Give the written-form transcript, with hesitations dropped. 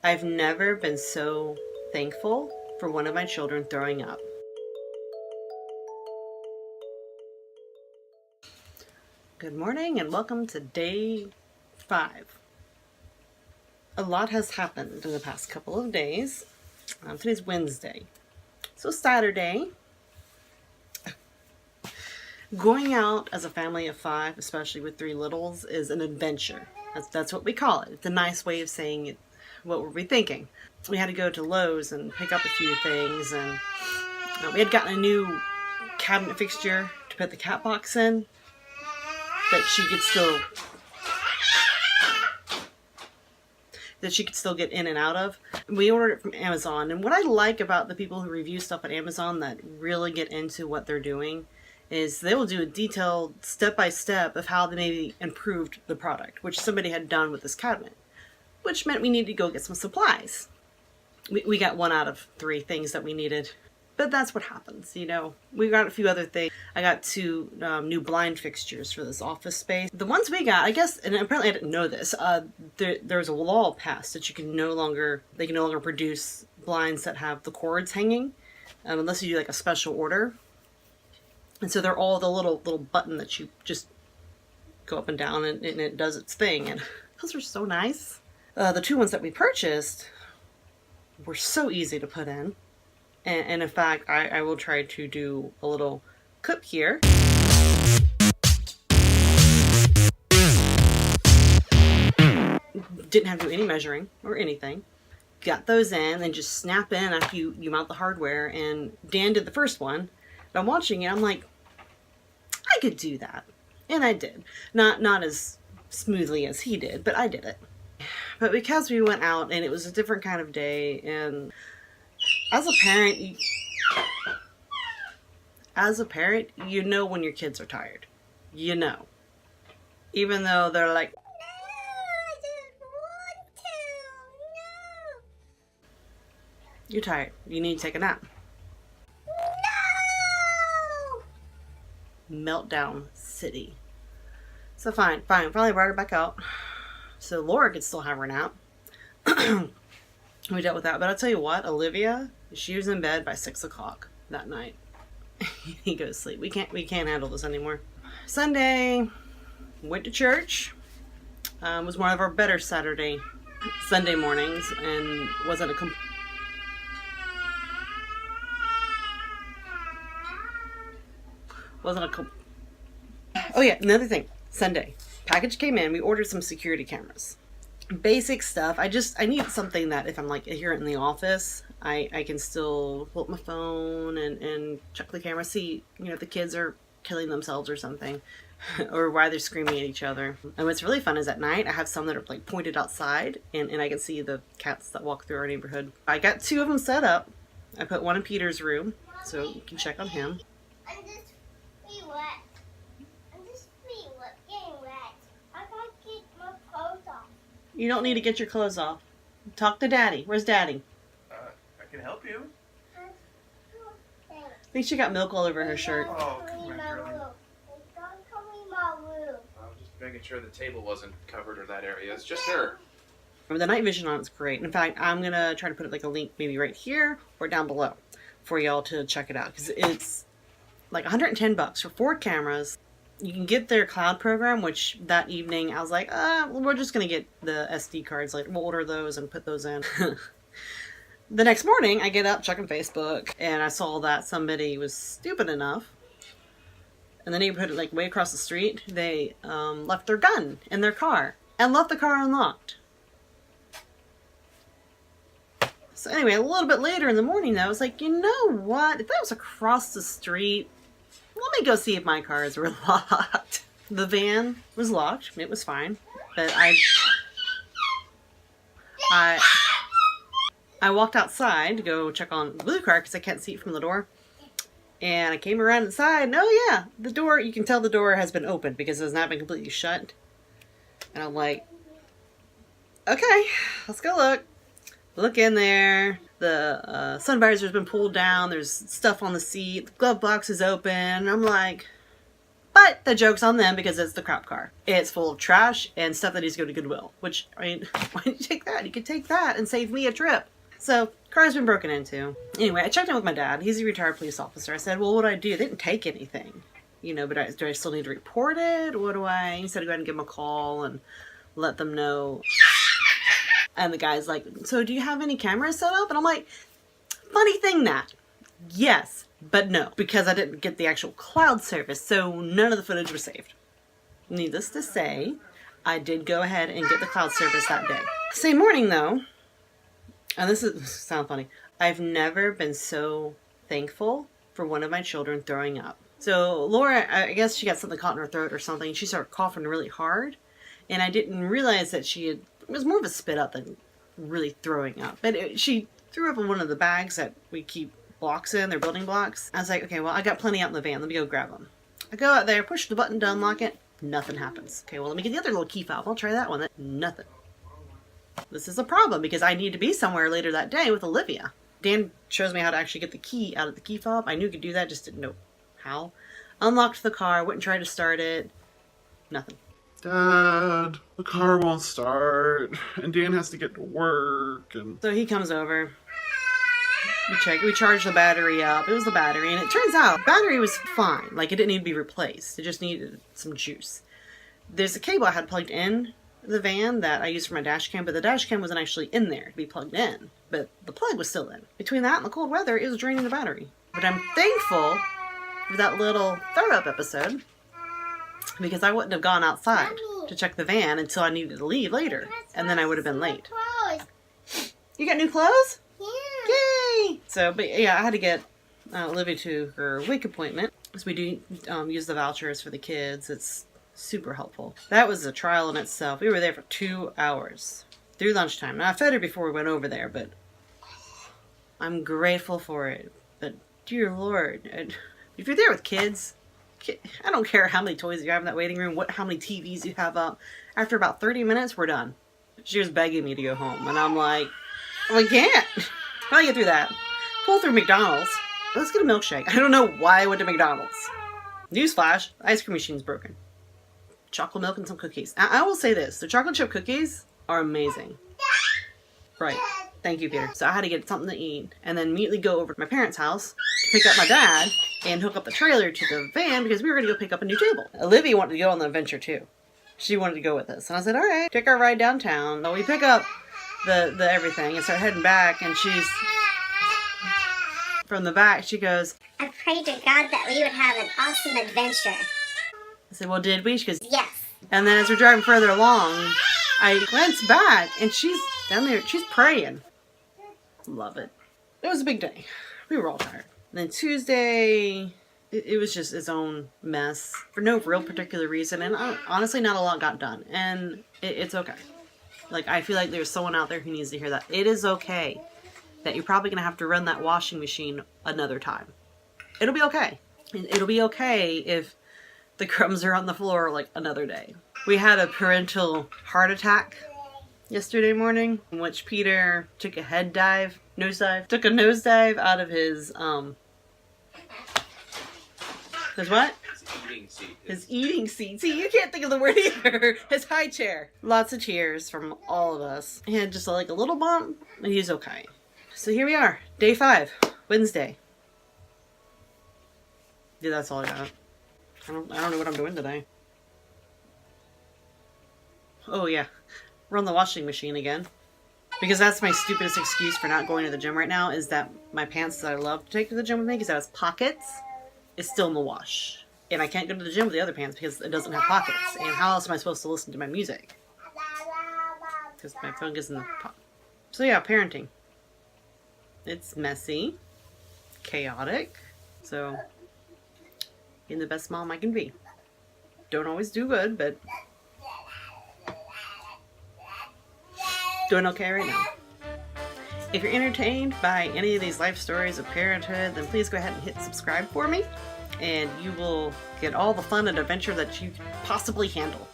I've never been so thankful for one of my children throwing up. Good morning and welcome to day 5. A lot has happened in the past couple of days. Today's Wednesday. So Saturday, going out as a family of 5, especially with 3 littles, is an adventure. That's what we call it. It's a nice way of saying it. What were we thinking? We had to go to Lowe's and pick up a few things, and we had gotten a new cabinet fixture to put the cat box in that she could still get in and out of. We ordered it from Amazon, and what I like about the people who review stuff on Amazon that really get into what they're doing is they will do a detailed step-by-step of how they maybe improved the product, which somebody had done with this cabinet, which meant we needed to go get some supplies. We got 1 out of 3 things that we needed, but that's what happens, you know. We got a few other things. I got 2 new blind fixtures for this office space. The ones we got, I guess, and apparently I didn't know this, there's a law passed that they can no longer produce blinds that have the cords hanging, unless you do like a special order. And so they're all the little button that you just go up and down and it does its thing. And those are so nice. The 2 ones that we purchased were so easy to put in. And in fact, I will try to do a little clip here. Didn't have to do any measuring or anything. Got those in and just snap in after you mount the hardware. And Dan did the first one. But I'm watching it, I'm like, I could do that. And I did. Not as smoothly as he did, but I did it. But because we went out and it was a different kind of day, and as a parent, you know when your kids are tired. You know. Even though they're like, no, I just want to, no. You're tired. You need to take a nap. No! Meltdown city. So fine. Finally brought her back out. So Laura could still have her nap. We dealt with that. But I'll tell you what, Olivia, she was in bed by 6 o'clock that night. He goes to sleep. We can't handle this anymore. Sunday, went to church. Was one of our better Sunday mornings, and wasn't a Oh yeah, another thing. Sunday, package came in. We ordered some security cameras. Basic stuff. I need something that if I'm like here in the office, I can still pull up my phone and check the camera, see, you know, if the kids are killing themselves or something, or why they're screaming at each other. And what's really fun is at night, I have some that are like pointed outside, and I can see the cats that walk through our neighborhood. I got 2 of them set up. I put 1 in Peter's room, so you can check on him. I'm just getting wet. I gotta get my clothes off. You don't need to get your clothes off. Talk to Daddy. Where's Daddy? I can help you. I think she got milk all over her shirt. Oh, come here, girlie. I'm just making sure the table wasn't covered or that area. It's just her. The night vision on it's great. In fact, I'm going to try to put like a link maybe right here or down below for y'all to check it out. Because it's like $110 for 4 cameras. You can get their cloud program, which that evening I was like, we're just going to get the SD cards. Like, we'll order those and put those in. The next morning, I get up, checking Facebook, and I saw that somebody was stupid enough. In the neighborhood, like way across the street, they left their gun in their car and left the car unlocked. So anyway, a little bit later in the morning, I was like, you know what? If that was across the street, let me go see if my cars were locked. The van was locked. It was fine. But I walked outside to go check on the blue car because I can't see it from the door. And I came around inside, and oh yeah, the door, you can tell the door has been opened because it has not been completely shut. And I'm like, okay, let's go look. Look in there. The sun visor's been pulled down. There's stuff on the seat. The glove box is open. I'm like, But the joke's on them because it's the crap car. It's full of trash and stuff that needs to go to Goodwill. Which, I mean, why don't you take that? You could take that and save me a trip. So, car's been broken into. Anyway, I checked in with my dad. He's a retired police officer. I said, well, what do I do? They didn't take anything. You know, but do I still need to report it? What do I... He said to go ahead and give them a call and let them know. And the guy's like, so do you have any cameras set up? And I'm like, funny thing that. Yes, but no. Because I didn't get the actual cloud service, so none of the footage was saved. Needless to say, I did go ahead and get the cloud service that day. Same morning, though, and this sounds funny, I've never been so thankful for one of my children throwing up. So Laura, I guess she got something caught in her throat or something. She started coughing really hard, and I didn't realize that it was more of a spit up than really throwing up. But she threw up in one of the bags that we keep blocks in, they're building blocks. I was like, okay, well, I got plenty out in the van. Let me go grab them. I go out there, push the button to unlock it. Nothing happens. Okay, well, let me get the other little key fob. I'll try that one. Nothing. This is a problem because I need to be somewhere later that day with Olivia. Dan shows me how to actually get the key out of the key fob. I knew I could do that, just didn't know how. Unlocked the car, went and tried to start it. Nothing. Dad, the car won't start, and Dan has to get to work, and... So he comes over. We charged the battery up. It was the battery, and it turns out the battery was fine. Like, it didn't need to be replaced. It just needed some juice. There's a cable I had plugged in the van that I used for my dash cam, but the dash cam wasn't actually in there to be plugged in. But the plug was still in. Between that and the cold weather, it was draining the battery. But I'm thankful for that little throw-up episode, because I wouldn't have gone outside to check the van until I needed to leave later, and then I would have been late. You got new clothes? Yeah. Yay! So, but yeah, I had to get Olivia to her wig appointment, because we do use the vouchers for the kids. It's super helpful. That was a trial in itself. We were there for 2 hours through lunchtime. Now, I fed her before we went over there, but I'm grateful for it. But dear Lord, if you're there with kids, I don't care how many toys you have in that waiting room, how many TVs you have up. After about 30 minutes, we're done. She was begging me to go home, and I'm like, well, I can't. How do I get through that? Pull through McDonald's. Let's get a milkshake. I don't know why I went to McDonald's. Newsflash, the ice cream machine's broken. Chocolate milk and some cookies. I will say this, the chocolate chip cookies are amazing. Right. Thank you, Peter. So I had to get something to eat, and then immediately go over to my parents' house to pick up my dad and hook up the trailer to the van because we were going to go pick up a new table. Olivia wanted to go on the adventure too. She wanted to go with us. And I said, all right, take our ride downtown. So we pick up the everything and start heading back, and she's... From the back, she goes, I prayed to God that we would have an awesome adventure. I said, well, did we? She goes, Yes. and then as we're driving further along, I glance back, and she's down there, she's praying. Love it. It was a big day. We were all tired. And then Tuesday, it was just its own mess for no real particular reason, and honestly, not a lot got done, and it's okay. Like, I feel like there's someone out there who needs to hear that. It is okay that you're probably going to have to run that washing machine another time. It'll be okay. It'll be okay if the crumbs are on the floor like another day. We had a parental heart attack yesterday morning, in which Peter took a took a nosedive out of his what? His eating seat. His eating seat. See, you can't think of the word either. His high chair. Lots of tears from all of us. He had just like a little bump, and he's okay. So here we are, day 5, Wednesday. Yeah, that's all I got. I don't know what I'm doing today. Oh yeah, run the washing machine again. Because that's my stupidest excuse for not going to the gym right now, is that my pants that I love to take to the gym with me, because that has pockets, is still in the wash. And I can't go to the gym with the other pants because it doesn't have pockets. And how else am I supposed to listen to my music? Because my phone gets in the pocket. So yeah, parenting. It's messy, chaotic, so being the best mom I can be. Don't always do good, but doing okay right now. If you're entertained by any of these life stories of parenthood, then please go ahead and hit subscribe for me, and you will get all the fun and adventure that you can possibly handle.